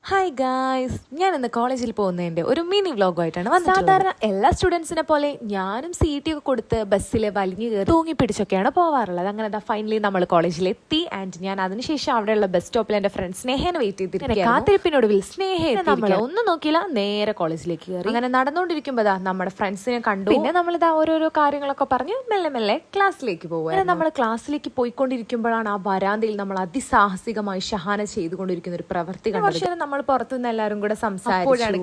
Hi guys, ഞാൻ ഇന്ന് കോളേജിൽ പോകുന്നതിൻ്റെ ഒരു മിനി വ്ലോഗുമായിട്ടാണ് വന്നത്. സാധാരണ എല്ലാ സ്റ്റുഡൻസിനെ പോലെ ഞാനും CET ഒക്കെ കൊടുത്ത് ബസ്സിൽ വലിഞ്ഞു കയറി തൂങ്ങി പിടിച്ചൊക്കെയാണ് പോവാറുള്ളത്. അങ്ങനെ ഫൈനലി നമ്മൾ കോളേജിലെത്തി. ആൻഡ് ഞാൻ അതിനുശേഷം അവിടെയുള്ള ബസ് സ്റ്റോപ്പിൽ എൻ്റെ ഫ്രണ്ട് സ്നേഹനെ വെയിറ്റ് ചെയ്തിരിക്കും. കാത്തിരിപ്പിനൊടുവിൽ നമ്മൾ ഒന്നും നോക്കിയില്ല, നേരെ കോളേജിലേക്ക് കയറി. അങ്ങനെ നടന്നുകൊണ്ടിരിക്കുമ്പോൾ നമ്മുടെ ഫ്രണ്ട്സിനെ കണ്ടു. പിന്നെ നമ്മളിതാ ഓരോരോ കാര്യങ്ങളൊക്കെ പറഞ്ഞ് മെല്ലെ മെല്ലെ ക്ലാസ്സിലേക്ക് പോകും. അങ്ങനെ നമ്മൾ ക്ലാസ്സിലേക്ക് പോയിക്കൊണ്ടിരിക്കുമ്പോഴാണ് ആ വരാന്തയിൽ നമ്മൾ അതിസാഹസികമായി ഷഹാന ചെയ്തുകൊണ്ടിരിക്കുന്ന ഒരു പ്രവൃത്തി കണ്ടത്. നമ്മൾ പുറത്തുനിന്ന് എല്ലാവരും കൂടെ സംസാരിച്ചു.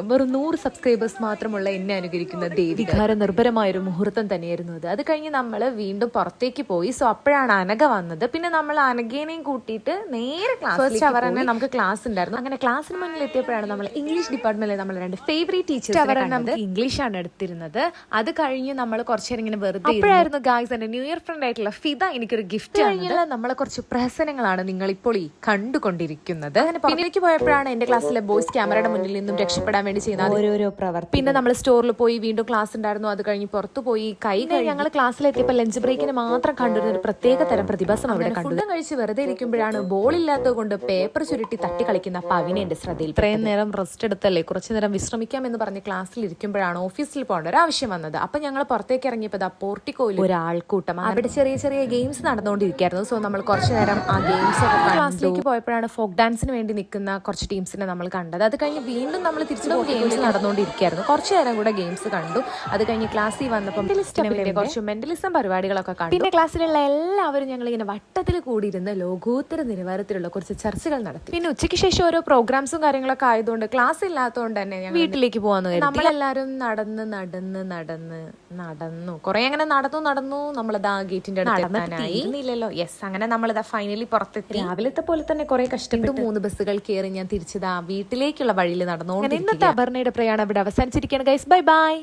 വെറും 100 സബ്സ്ക്രൈബേഴ്സ് മാത്രമുള്ള എന്നെ അനുകരിക്കുന്ന വികാര നിർഭരമായ ഒരു മുഹൂർത്തം തന്നെയായിരുന്നു അത്. അത് കഴിഞ്ഞ് നമ്മൾ വീണ്ടും പുറത്തേക്ക് പോയി. സോ അപ്പോഴാണ് അനഘ വന്നത്. പിന്നെ നമ്മൾ അനഘേനെയും കൂട്ടിയിട്ട് നേരെ ക്ലാസ് അവർ തന്നെ നമുക്ക് ക്ലാസ് ഉണ്ടായിരുന്നു. അങ്ങനെ ക്ലാസ്സിന് മുന്നിൽ എത്തിയപ്പോഴാണ് നമ്മൾ ഇംഗ്ലീഷ് ഡിപ്പാർട്ട്മെന്റിലെ നമ്മൾ 2 ഫേവറേറ്റ് ടീച്ചേഴ്സ് അവരെ നമുക്ക് ഇംഗ്ലീഷാണ് എടുത്തിരുന്നത്. അത് കഴിഞ്ഞ് നമ്മൾ കുറച്ചേരം ഇങ്ങനെ വെറുതെ അപ്പോഴായിരുന്നു ഗായ്സ് എന്റെ ന്യൂ ഇയർ ഫ്രണ്ട് ആയിട്ടുള്ള ഫിദ എനിക്കൊരു ഗിഫ്റ്റ് കഴിഞ്ഞാൽ നമ്മളെ കുറച്ച് പ്രഹസനങ്ങളാണ് നിങ്ങൾ ഇപ്പോൾ ഈ കണ്ടുകൊണ്ടിരിക്കുന്നത്. അങ്ങനെ പുറത്തേക്ക് പോയപ്പോഴാണ് എന്റെ ക്ലാസ്സിലെ ബോയ്സ് ക്യാമറയുടെ മുന്നിൽ നിന്നും രക്ഷപ്പെടാൻ വേണ്ടി ചെയ്യുന്ന ഓരോരോ പ്രവർത്തി. പിന്നെ നമ്മൾ സ്റ്റോറിൽ പോയി വീണ്ടും ക്ലാസ് ഉണ്ടായിരുന്നു. അത് കഴിഞ്ഞ് പുറത്തു പോയി ഞങ്ങൾ ക്ലാസ്സിലെത്തിയപ്പോൾ ലഞ്ച് ബ്രേക്കിന് മാത്രം കണ്ടിരുന്ന ഒരു പ്രത്യേക തരം പ്രതിഭാസം അവിടെ കണ്ടു. ഫുഡ് കഴിച്ച് വെറുതെ ഇരിക്കുമ്പോഴാണ് ബോൾ ഇല്ലാത്തത് കൊണ്ട് പേപ്പർ ചുരുട്ടി തട്ടി കളിക്കുന്ന പവിനെ എന്റെ ശ്രദ്ധയിൽ. ഇത്രയും നേരം റെസ്റ്റ് എടുത്തല്ലേ, കുറച്ചു നേരം വിശ്രമിക്കാം എന്ന് പറഞ്ഞ് ക്ലാസ്സിൽ ഇരിക്കുമ്പോഴാണ് ഓഫീസിൽ പോകേണ്ട ഒരു ആവശ്യം വന്നത്. അപ്പൊ ഞങ്ങൾ പുറത്തേക്ക് ഇറങ്ങിയപ്പോൾ പോർട്ടിക്കോയിൽ ഒരാൾക്കൂട്ടം അവിടെ ചെറിയ ചെറിയ ഗെയിംസ് നടന്നുകൊണ്ടിരിക്കുകയായിരുന്നു. സോ നമ്മൾ കുറച്ചു നേരം ആ ഗെയിംസ് ഒക്കെ ക്ലാസ്സിലേക്ക് പോയപ്പോഴാണ് ഫോക്ക് ഡാൻസിന് വേണ്ടി നിൽക്കുന്ന കുറച്ച് ടീംസിനെ നമ്മൾ കണ്ടത്. അത് കഴിഞ്ഞ് വീണ്ടും നമ്മൾ തിരിച്ചു ഗെയിംസ് നടന്നുകൊണ്ടിരിക്കുകയായിരുന്നു. കുറച്ചു നേരം കൂടെ ഗെയിംസ് കണ്ടു. അത് കഴിഞ്ഞ് ക്ലാസ്സിൽ വന്നപ്പോൾ കുറച്ച് മെന്റലിസം പരിപാടികളൊക്കെ കണ്ടു. പിന്നെ ക്ലാസ്സിലുള്ള എല്ലാവരും ഞങ്ങൾ ഇങ്ങനെ വട്ടത്തിൽ കൂടിയിരുന്ന് ലോകോത്തര നിലവാരത്തിലുള്ള കുറച്ച് ചർച്ചകൾ നടത്തി. പിന്നെ ഉച്ചയ്ക്ക് ശേഷം ഓരോ പ്രോഗ്രാംസും കാര്യങ്ങളൊക്കെ ആയതുകൊണ്ട് ക്ലാസ് ഇല്ലാത്തതുകൊണ്ട് തന്നെ ഞങ്ങൾ വീട്ടിലേക്ക് പോകാന്ന് കരുതി. നമ്മളെല്ലാവരും നടന്നു കുറെ അങ്ങനെ നടന്നു നമ്മളത് ആ ഗേറ്റിന്റെ അടുത്ത് യെസ്, അങ്ങനെ നമ്മളിതാ ഫൈനലി പുറത്തെത്തി. രാവിലത്തെ പോലെ തന്നെ കുറെ കഷ്ടപ്പെട്ടു 3 ബസ്സുകൾ കയറി ഞാൻ തിരിച്ചതാ വീട്ടിലേക്കുള്ള വഴിയിൽ നടന്നു. ഇന്നത്തെ അപർണയുടെ പ്രയാണം ഇവിടെ അവസാനിച്ചിരിക്കുകയാണ് ഗൈസ്. Bye bye.